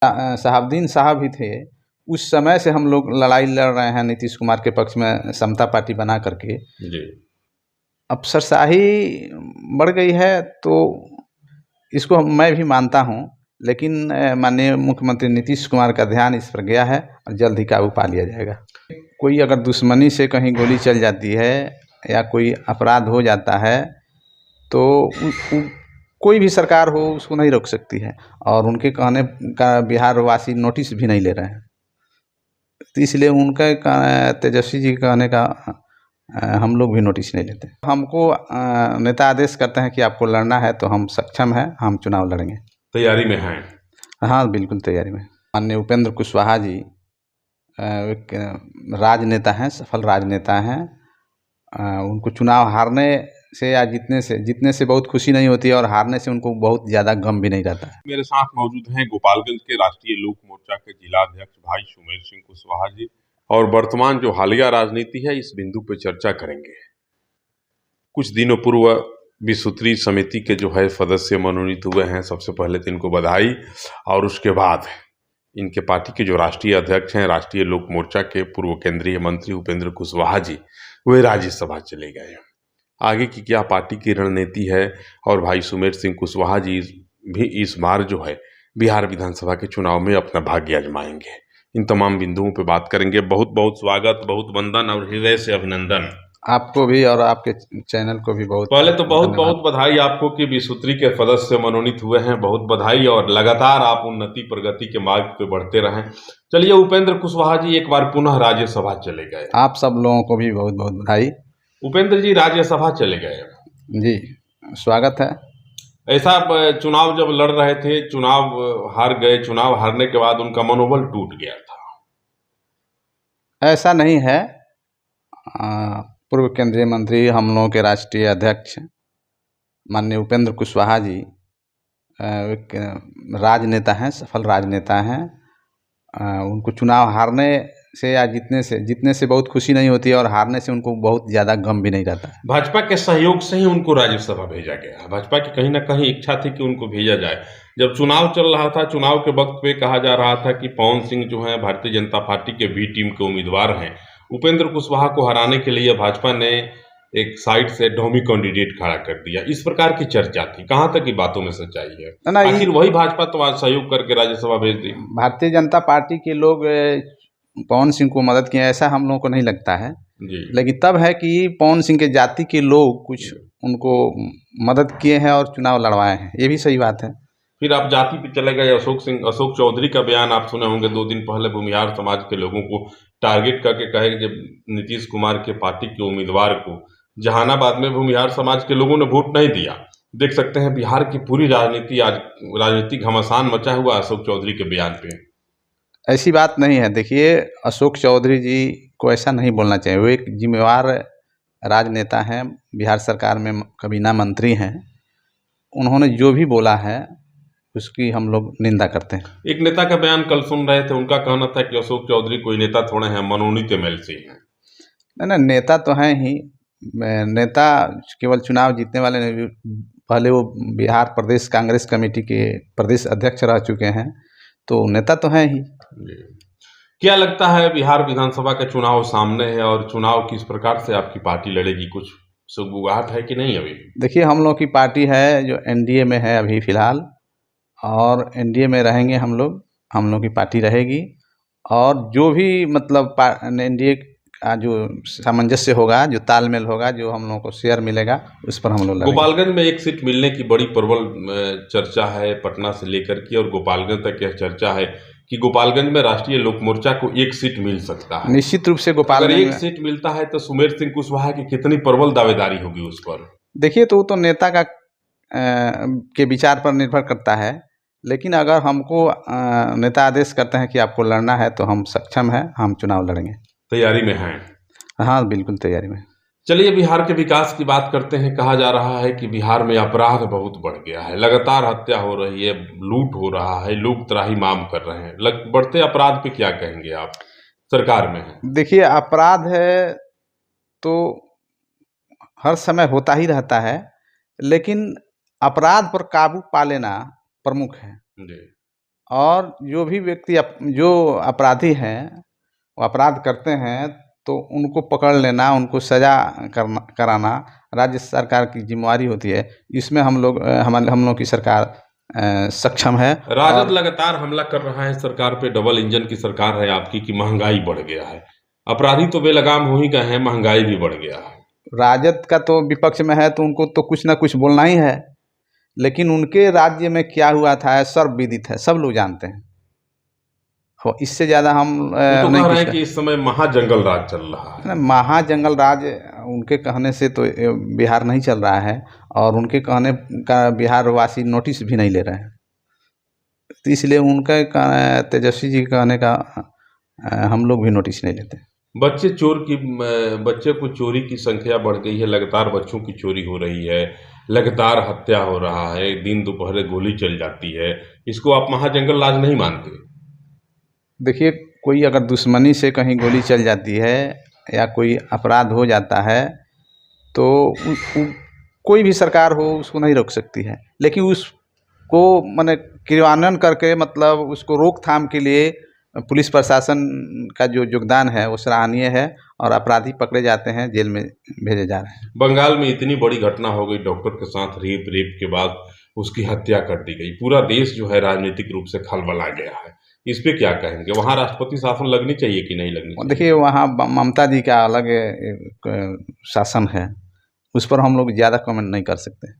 शहाबुद्दीन साहब भी थे, उस समय से हम लोग लड़ाई लड़ रहे हैं नीतीश कुमार के पक्ष में समता पार्टी बना करके। जी। अफसरशाही बढ़ गई है तो इसको मैं भी मानता हूँ, लेकिन माननीय मुख्यमंत्री नीतीश कुमार का ध्यान इस पर गया है और जल्द ही काबू पा लिया जाएगा। कोई अगर दुश्मनी से कहीं गोली चल जाती है या कोई अपराध हो जाता है तो कोई भी सरकार हो उसको नहीं रोक सकती है, और उनके कहने का बिहार वासी नोटिस भी नहीं ले रहे हैं। तो इसलिए उनका तेजस्वी जी के कहने का हम लोग भी नोटिस नहीं लेते। हमको नेता आदेश करते हैं कि आपको लड़ना है तो हम सक्षम हैं, हम चुनाव लड़ेंगे। तैयारी में हैं? हाँ, बिल्कुल तैयारी में। माननीय उपेंद्र कुशवाहा जी एक राजनेता हैं, सफल राजनेता हैं। उनको चुनाव हारने से या जीतने से बहुत खुशी नहीं होती है, और हारने से उनको बहुत ज़्यादा गम भी नहीं रहता है। मेरे साथ मौजूद हैं गोपालगंज के राष्ट्रीय लोक मोर्चा के जिला अध्यक्ष भाई सुमेर सिंह कुशवाहा जी, और वर्तमान जो हालिया राजनीति है इस बिंदु पर चर्चा करेंगे। कुछ दिनों पूर्व विसूत्री समिति के जो है सदस्य मनोनीत हुए हैं, सबसे पहले तो इनको बधाई। और उसके बाद इनके पार्टी के जो राष्ट्रीय अध्यक्ष हैं, राष्ट्रीय लोक मोर्चा के पूर्व केंद्रीय मंत्री उपेंद्र कुशवाहा जी, वे राज्यसभा चले गए। आगे की क्या पार्टी की रणनीति है, और भाई सुमेर सिंह कुशवाहा जी भी इस बार जो है बिहार विधानसभा के चुनाव में अपना भाग्य आजमाएंगे, इन तमाम बिंदुओं पे बात करेंगे। बहुत बहुत स्वागत, बहुत वंदन और हृदय से अभिनंदन। आपको भी और आपके चैनल को भी बहुत पहले तो बहुत धन्यवाद। बहुत बधाई आपको कि विसूत्री के सदस्य मनोनीत हुए हैं, बहुत बधाई, और लगातार आप उन्नति प्रगति के मार्ग पे बढ़ते रहें। चलिए, उपेंद्र कुशवाहा जी एक बार पुनः राज्यसभा चले गए। आप सब लोगों को भी बहुत बहुत बधाई। उपेंद्र जी राज्यसभा चले गए जी, स्वागत है। ऐसा चुनाव जब लड़ रहे थे, चुनाव हार गए, चुनाव हारने के बाद उनका मनोबल टूट गया था? ऐसा नहीं है। पूर्व केंद्रीय मंत्री, हम लोगों के राष्ट्रीय अध्यक्ष माननीय उपेंद्र कुशवाहा जी एक राजनेता हैं, सफल राजनेता हैं। उनको चुनाव हारने से या जीतने से बहुत खुशी नहीं होती है, और हारने से उनको बहुत ज़्यादा गम भी नहीं रहता है। भाजपा के सहयोग से ही उनको राज्यसभा भेजा गया। भाजपा की कहीं ना कहीं इच्छा थी कि उनको भेजा जाए। जब चुनाव चल रहा था, चुनाव के वक्त पे कहा जा रहा था कि पवन सिंह जो है भारतीय जनता पार्टी के बी टीम के उम्मीदवार हैं, उपेंद्र कुशवाहा को हराने के लिए भाजपा ने एक साइड से डोमी कैंडिडेट खड़ा कर दिया, इस प्रकार की चर्चा थी। कहाँ तक की बातों में सच्चाई है? ना, आखिर वही भाजपा तो आज सहयोग करके राज्यसभा भेज दी। भारतीय जनता पार्टी के लोग पवन सिंह को मदद किए, ऐसा हम लोगों को नहीं लगता है जी। लेकिन तब है कि पवन सिंह के जाति के लोग कुछ उनको मदद किए हैं और चुनाव लड़वाए हैं, ये भी सही बात है। फिर आप जाति पे चले गए। अशोक चौधरी का बयान आप सुने होंगे 2 दिन पहले, भूमिहार समाज के लोगों को टारगेट करके कहे कि जब नीतीश कुमार के पार्टी के उम्मीदवार को जहानाबाद में भूमिहार समाज के लोगों ने वोट नहीं दिया। देख सकते हैं बिहार की पूरी राजनीति आज राजनीतिक घमासान मचा हुआ अशोक चौधरी के बयान पे। ऐसी बात नहीं है। देखिए, अशोक चौधरी जी को ऐसा नहीं बोलना चाहिए। वो एक जिम्मेवार राजनेता हैं, बिहार सरकार में काबीना मंत्री हैं। उन्होंने जो भी बोला है उसकी हम लोग निंदा करते हैं। एक नेता का बयान कल सुन रहे थे, उनका कहना था कि अशोक चौधरी कोई नेता थोड़े हैं, मनोनीत एमएलसी हैं। नहीं, नेता तो हैं ही। नेता केवल चुनाव जीतने वाले नहीं, पहले वो बिहार प्रदेश कांग्रेस कमेटी के प्रदेश अध्यक्ष रह चुके हैं, तो नेता तो हैं ही। क्या लगता है, बिहार विधानसभा का चुनाव सामने है और चुनाव किस प्रकार से आपकी पार्टी लड़ेगी? कुछ सुगबुगाहट है कि नहीं अभी? देखिए, हम लोग की पार्टी है जो एनडीए में है अभी फिलहाल, और एनडीए में रहेंगे हम लोग की पार्टी रहेगी। और जो भी मतलब एनडीए का जो सामंजस्य होगा, जो तालमेल होगा, जो हम लोगों को शेयर मिलेगा, उस पर हम लोग लड़ेंगे। गोपालगंज में एक सीट मिलने की बड़ी प्रबल चर्चा है पटना से लेकर की, और गोपालगंज तक यह चर्चा है कि गोपालगंज में राष्ट्रीय लोक मोर्चा को एक सीट मिल सकता है। निश्चित रूप से अगर गोपालगंज एक में सीट मिलता है तो सुमेर सिंह कुशवाहा की कितनी प्रबल दावेदारी होगी उस पर? देखिए, तो वो तो नेता का के विचार पर निर्भर करता है, लेकिन अगर हमको नेता आदेश करते हैं कि आपको लड़ना है तो हम सक्षम हैं, हम चुनाव लड़ेंगे। तैयारी में हैं? हाँ, बिल्कुल तैयारी में। चलिए, बिहार के विकास की बात करते हैं। कहा जा रहा है कि बिहार में अपराध बहुत बढ़ गया है, लगातार हत्या हो रही है, लूट हो रहा है, लोग त्राहिमाम कर रहे हैं। बढ़ते अपराध पे क्या कहेंगे आप? सरकार में है। देखिए, अपराध है तो हर समय होता ही रहता है, लेकिन अपराध पर काबू पा लेना प्रमुख है। जी। और जो भी व्यक्ति जो अपराधी हैं वो अपराध करते हैं तो उनको पकड़ लेना, उनको सज़ा कराना राज्य सरकार की जिम्मेवारी होती है। इसमें हम लोग की सरकार सक्षम है। राजद लगातार हमला कर रहा है सरकार पे, डबल इंजन की सरकार है आपकी कि महंगाई बढ़ गया है, अपराधी तो बेलगाम हो ही गए हैं, महंगाई भी बढ़ गया है। राजद का तो विपक्ष में है तो उनको तो कुछ ना कुछ बोलना ही है, लेकिन उनके राज्य में क्या हुआ था सर्वविदित है, सब लोग जानते हैं। हो इससे ज़्यादा हम वो तो नहीं कह रहे कुछ हैं कि इस समय महाजंगल राज चल रहा है। महाजंगल राज उनके कहने से तो बिहार नहीं चल रहा है, और उनके कहने का बिहार वासी नोटिस भी नहीं ले रहे हैं। तो इसलिए उनका तेजस्वी जी कहने का हम लोग भी नोटिस नहीं लेते। बच्चे को चोरी की संख्या बढ़ गई है, लगातार बच्चों की चोरी हो रही है, लगातार हत्या हो रहा है, दिन दोपहर गोली चल जाती है, इसको आप महाजंगल राज नहीं मानते? देखिए, कोई अगर दुश्मनी से कहीं गोली चल जाती है या कोई अपराध हो जाता है तो कोई भी सरकार हो उसको नहीं रोक सकती है, लेकिन उसको माने क्रियान्वयन करके मतलब उसको रोकथाम के लिए पुलिस प्रशासन का जो योगदान है वो सराहनीय है, और अपराधी पकड़े जाते हैं, जेल में भेजे जा रहे हैं। बंगाल में इतनी बड़ी घटना हो गई, डॉक्टर के साथ रेप के बाद उसकी हत्या कर दी गई, पूरा देश जो है राजनीतिक रूप से खलबला गया है, इस पे क्या कहेंगे? वहाँ राष्ट्रपति शासन लगनी चाहिए कि नहीं लगनी चाहिए? देखिए, वहाँ ममता जी का अलग एक शासन है, उस पर हम लोग ज़्यादा कमेंट नहीं कर सकते।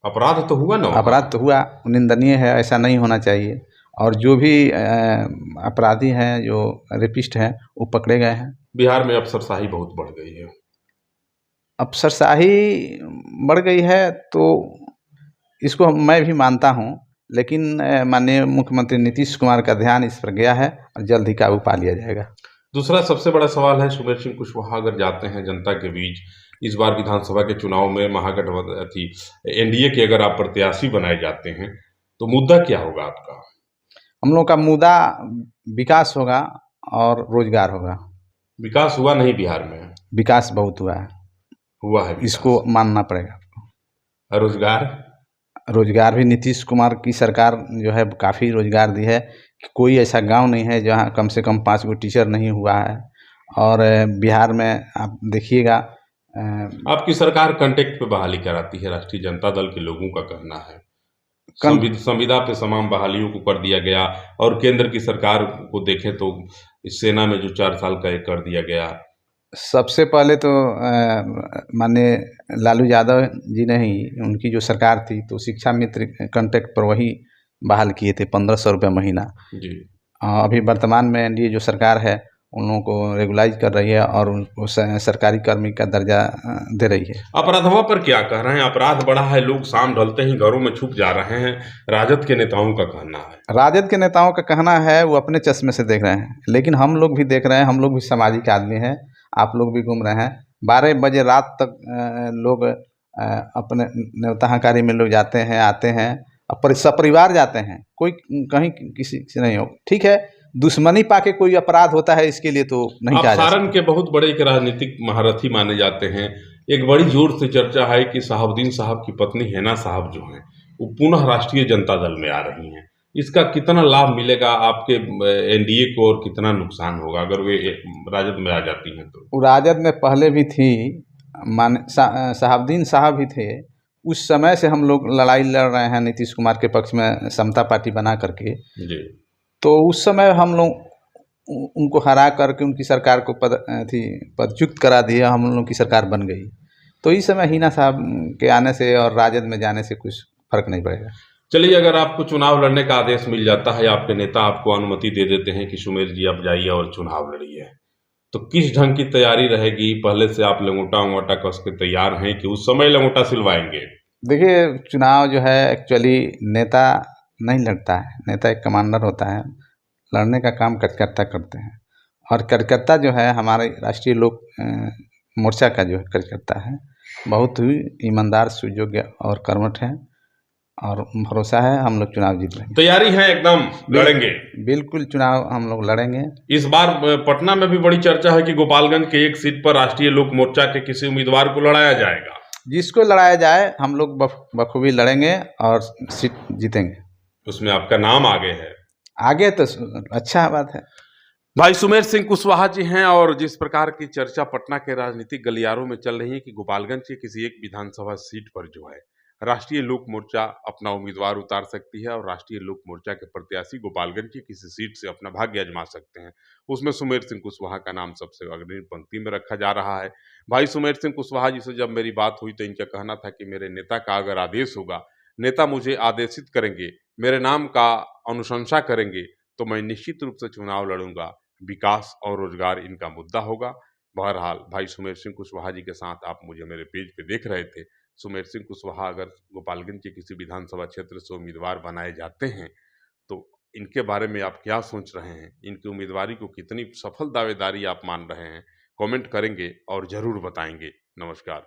अपराध तो हुआ ना, अपराध तो हुआ, निंदनीय है, ऐसा नहीं होना चाहिए, और जो भी अपराधी हैं, जो रेपिस्ट हैं, वो पकड़े गए हैं। बिहार में अफसरशाही बहुत बढ़ गई है। अफसरशाही बढ़ गई है तो इसको मैं भी मानता हूँ, लेकिन माननीय मुख्यमंत्री नीतीश कुमार का ध्यान इस पर गया है और जल्द ही काबू पा लिया जाएगा। दूसरा सबसे बड़ा सवाल है, सुमेर सिंह कुशवाहा अगर जाते हैं जनता के बीच, इस बार विधानसभा के चुनाव में महागठबंधन एनडीए के अगर आप प्रत्याशी बनाए जाते हैं तो मुद्दा क्या होगा आपका? हम लोग का मुद्दा विकास होगा और रोजगार होगा। विकास हुआ नहीं बिहार में? विकास बहुत हुआ है विकास। इसको मानना पड़ेगा आपको। रोजगार भी नीतीश कुमार की सरकार जो है काफ़ी रोजगार दी है, कोई ऐसा गांव नहीं है जहां कम से कम 5 गो टीचर नहीं हुआ है। और बिहार में आप देखिएगा, आपकी सरकार कंटेक्ट पे बहाली कराती है, राष्ट्रीय जनता दल के लोगों का कहना है संविदा पे तमाम बहालियों को कर दिया गया, और केंद्र की सरकार को देखें तो इस सेना में जो 4 साल का एक कर दिया गया। सबसे पहले तो माननीय लालू यादव जी ने ही, उनकी जो सरकार थी तो शिक्षा मित्र कॉन्ट्रैक्ट पर वही बहाल किए थे 1500 रुपये महीना जी। अभी वर्तमान में एनडीए जो सरकार है उन लोगों को रेगुलाइज कर रही है और उनको सरकारी कर्मी का दर्जा दे रही है। अपराधों पर क्या कह रहे हैं? अपराध बढ़ा है, लोग शाम ढलते ही घरों में छुप जा रहे हैं, राजद के नेताओं का कहना है। राजद के नेताओं का कहना है वो अपने चश्मे से देख रहे हैं, लेकिन हम लोग भी देख रहे हैं, हम लोग भी सामाजिक आदमी हैं, आप लोग भी घूम रहे हैं। 12 बजे रात तक लोग अपने न्योताहकारी में लोग जाते हैं, आते हैं, सपरिवार जाते हैं, कोई कहीं किसी से नहीं हो। ठीक है, दुश्मनी पाके कोई अपराध होता है, इसके लिए तो नहीं कहा जा सकता। सारण के बहुत बड़े एक राजनीतिक महारथी माने जाते हैं, एक बड़ी जोर से चर्चा है कि शहाबुद्दीन साहब की पत्नी हैना साहब जो हैं वो पुनः राष्ट्रीय जनता दल में आ रही हैं, इसका कितना लाभ मिलेगा आपके एनडीए को और कितना नुकसान होगा अगर वे राजद में आ जाती हैं? तो राजद में पहले भी थी, शहाबुद्दीन साहब भी थे, उस समय से हम लोग लड़ाई लड़ रहे हैं नीतीश कुमार के पक्ष में, समता पार्टी बना करके जी। तो उस समय हम लोग उनको हरा करके उनकी सरकार को पदच्युत करा दिया, हम लोगों की सरकार बन गई। तो इस समय हिना साहब के आने से और राजद में जाने से कुछ फर्क नहीं पड़ेगा। चलिए, अगर आपको चुनाव लड़ने का आदेश मिल जाता है, आपके नेता आपको अनुमति दे देते हैं कि सुमेर जी आप जाइए और चुनाव लड़िए, तो किस ढंग की तैयारी रहेगी? पहले से आप लंगोटा कस के तैयार हैं कि उस समय लंगोटा सिलवाएंगे? देखिए, चुनाव जो है एक्चुअली नेता नहीं लड़ता है, नेता एक कमांडर होता है, लड़ने का काम कार्यकर्ता करते हैं, और कार्यकर्ता जो है हमारे राष्ट्रीय लोक मोर्चा का जो कार्यकर्ता है बहुत ही ईमानदार, सुयोग्य और कर्मठ है, और भरोसा है हम लोग चुनाव जीत लेंगे। तैयारी है एकदम, लड़ेंगे? बिल्कुल, चुनाव हम लोग लड़ेंगे। इस बार पटना में भी बड़ी चर्चा है कि गोपालगंज के एक सीट पर राष्ट्रीय लोक मोर्चा के किसी उम्मीदवार को लड़ाया जाएगा। जिसको लड़ाया जाए हम लोग बखूबी लड़ेंगे और सीट जीतेंगे। उसमें आपका नाम आगे है। आगे तो अच्छा बात है। भाई सुमेर सिंह कुशवाहा जी हैं और जिस प्रकार की चर्चा पटना के राजनीतिक गलियारों में चल रही है कि गोपालगंज की किसी एक विधानसभा सीट पर जो है राष्ट्रीय लोक मोर्चा अपना उम्मीदवार उतार सकती है और राष्ट्रीय लोक मोर्चा के प्रत्याशी गोपालगंज की किसी सीट से अपना भाग्य आजमा सकते हैं। उसमें सुमेर सिंह कुशवाहा का नाम सबसे अग्रणी पंक्ति में रखा जा रहा है। भाई सुमेर सिंह कुशवाहा जी से जब मेरी बात हुई तो इनका कहना था कि मेरे नेता का अगर आदेश होगा, नेता मुझे आदेशित करेंगे, मेरे नाम का अनुशंसा करेंगे, तो मैं निश्चित रूप से चुनाव लड़ूंगा। विकास और रोजगार इनका मुद्दा होगा। बहरहाल भाई सुमेर सिंह कुशवाहा जी के साथ आप मुझे मेरे पेज पे देख रहे थे। सुमेर सिंह कुशवाहा अगर गोपालगंज के किसी विधानसभा क्षेत्र से उम्मीदवार बनाए जाते हैं तो इनके बारे में आप क्या सोच रहे हैं? इनकी उम्मीदवारी को कितनी सफल दावेदारी आप मान रहे हैं? कमेंट करेंगे और जरूर बताएंगे। नमस्कार।